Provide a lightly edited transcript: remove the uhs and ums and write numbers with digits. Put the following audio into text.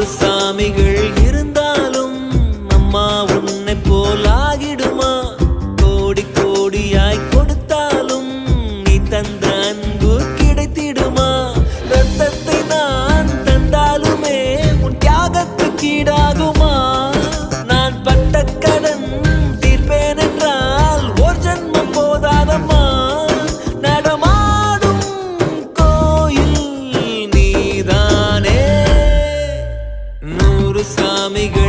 சாமிகள் இருந்தாலும் அம்மா உன்னை போலாகிடுமா? கோடி கோடியாய் கொடுத்தாலும் நீ தந்த அன்பு கிடைத்திடுமா? ரத்தத்தை நான் தந்தாலுமே உன் தியாகத்துக்கு ஈடாகுமா? நான் பட்ட கடன் தீர்ப்பேன் என்றால் ஒரு ஜென்மம் போதாதம்மா. நடமாடும் கோயில் நீதானே. 100 சாமிகள்